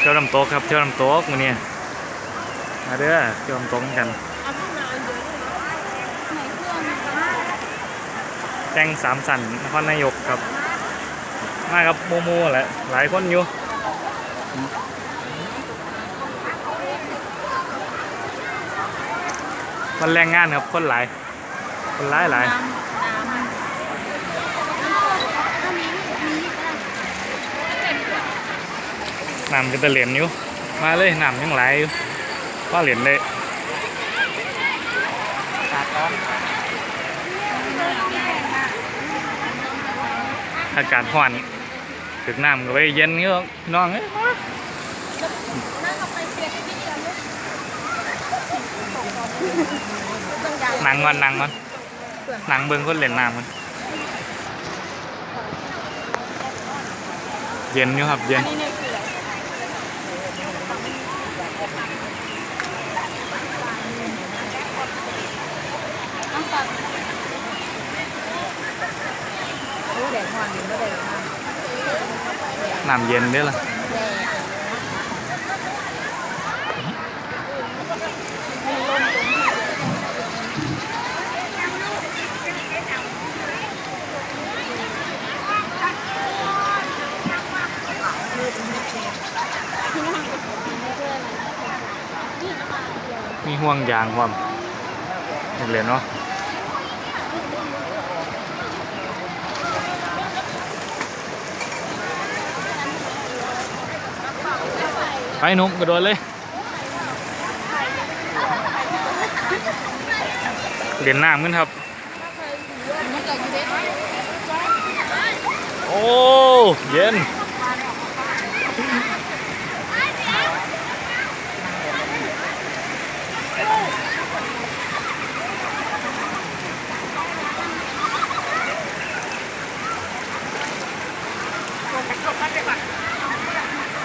เที่ยวน้ำตกครับเที่ยวน้ำตกมื้อนี้มาเด้อเที่ยวน้ำตกกันแจ้งสามสันนครนายกครับมากับโมโมแหละหลายคนอยู่คนแรงงานครับคนหลายน้ำก็จะเหรียญอยู่มาเลยน้ำยังไหลอยู่ก็เหรียญเลยอากาศร้อนถึงน้ำก็ไปเย็นเงี้ยน้องเอ้ยนั่งก่อนนั่งเบิ่งคนเล่นน้ำมันเย็นอยู่ครับเย็นน้ำเย็นด้วยล่ะมีห่วงยางความเรียนเนาะไปหนุ่มกระโดดเลยเรียนน้ำกันครับโอ้เย็น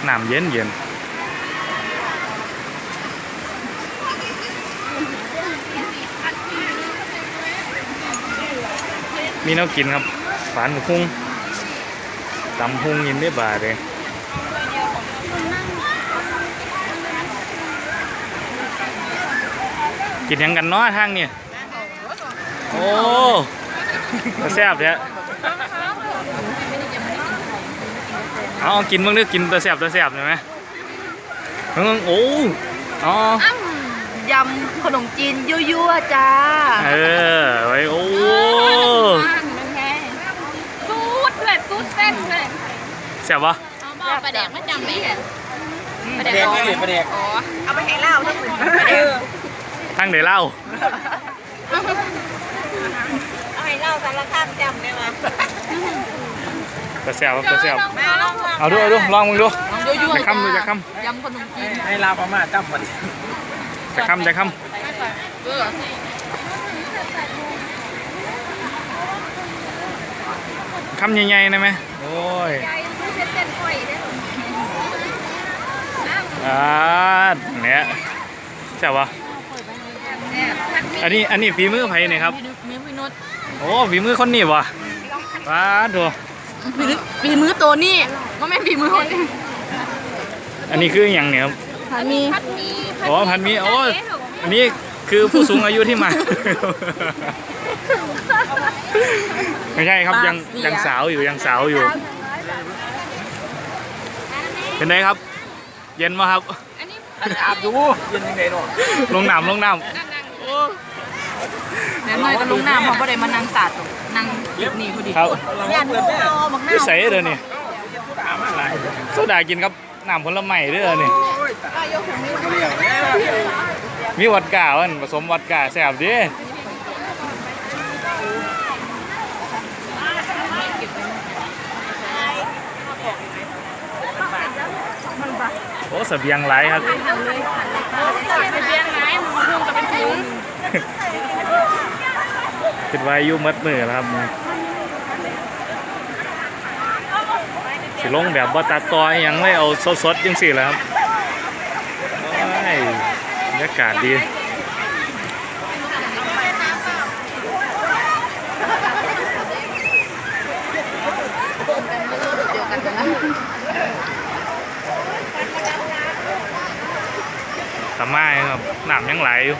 น้ำเย็นมีน้ำกินครับฝานหมูพุ่งตำพุ่งยินได้บาทเลยกินยังกันเนาะทางเนี่ยโอ้แซ่บเนี่ยเอากินบ้างเด้อกินตัวแซ่บใช่ไหมโอ้อ๋อยำขนมจีนยั่วๆจ้าไว้โอ้ตูดเส้นเลยแซ่บปะปลาแดกไม่จำไม่เห็นปลาแดกนี่หรือปลาแดกอ๋อเอาไปให้เล่าทั้งหมดทั้งเดี๋ยวเล่าเอาให้เล่าสารคามจำได้ไหมจะแซ่บเอาดูลองมึงดูจะคำยำขนมจีนให้ลาประมาณจำพอดีจะคำคำใหญ่ๆนะไหมโอ้ยเนี่ยใช่ปะอันนี้ฝีมือไผ่เนี่ยครับโอ้ฝีมือคนนี้วะว้าดูฝีมือตัวนี้มันไม่ฝีมือคนนี้อันนี้คืออย่างเนี่ยครับพันมีอ๋อพันมีโอ้อันนี้คือผู้สูงอายุที่มาไม่ใช่ครับยังสาวอยู่เป็นไงครับเย็นไหมครับอาบดูเย็นยังไงเนาะลงน้ำแม่น้อยก็ลงน้ำเพราะว่าได้มานั่งตาดนั่งเล็บนี่พอดีครับคือใส่เด้อนี่โซดากินครับน้ำผลไม้เด้อนี่มีวอดก้าผสมวอดก้าแซ่บดิโอ้เสบียงไหลครับเสบียงไหลมันพุ่งกับเป็นถุงคิดว่ายุ่มัดมือแล้วครับสิลงแบบบ่ตัดต่อยังไม่เอาสดๆยังสิแล้วครับบรรยากาศดี เจอกันนะ ตะไม้ครับน้ำยังไหลอยู่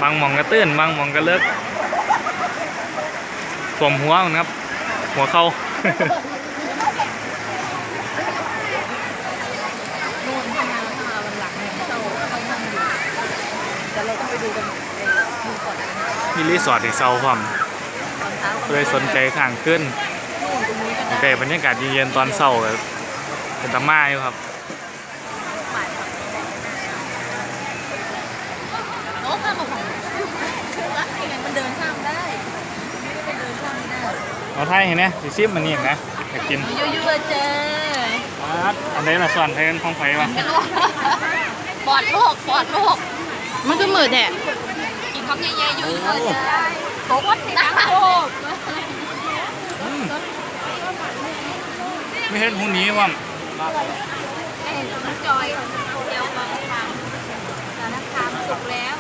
บางหมองก็ตื้นบางหมองก็เลิกท่วมหัวมันครับหัวเข่า นู่นข้างหน้าวันหลังเนี่ยเราค่อยนั่งดูแต่เราต้องไปดูกันดูก่อนนะ มีรีสอร์ทที่เซาความ ตอนเช้าก็ เลยสนใจข้างขึ้น นู่นตรงนี้ก็ โอ ได้ เคบรรยากาศเย็นๆตอนเช้าก็เป็นตะไม้อยู่ครับ โน้ตข้ามมาฝั่งรักยังไงมันเดินข้ามได้ไม่ได้ไปเดินข้ามไม่ได้ เอาไทยเห็นไหมสิซิมมันนี่เห็นไหมอยากกิน ยั่วๆเจอ อันนี้ละส่วนไทยกันของไฟวะ ปอดโลกปอดโลกมันก็มืดแหละกินคำใหญ่ๆยั่วๆเจอโต๊ะนะโลก ไม่เห็นหูนี้ว่า จอยเดี๋ยวมาทำแต่นักทำสุกแล้ว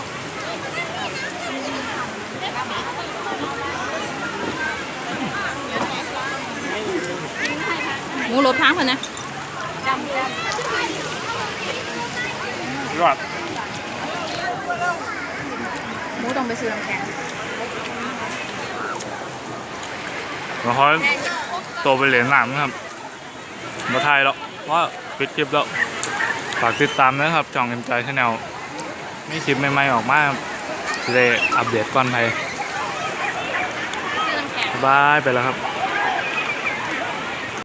หมูรถพังคนนะจำ ยอด หมูต้องไปซื้อน้ำแข็ง เราคอยโตไปเหรียญหนามครับมาไทยแล้วว่าปิดคลิปแล้วฝากติดตามนะครับช่องEnjoy Channel มีคลิปใหม่ๆออกมาจะได้อัปเดตก่อนใคร ซื้อน้ำแข็ง บ๊ายบายไปแล้วครับ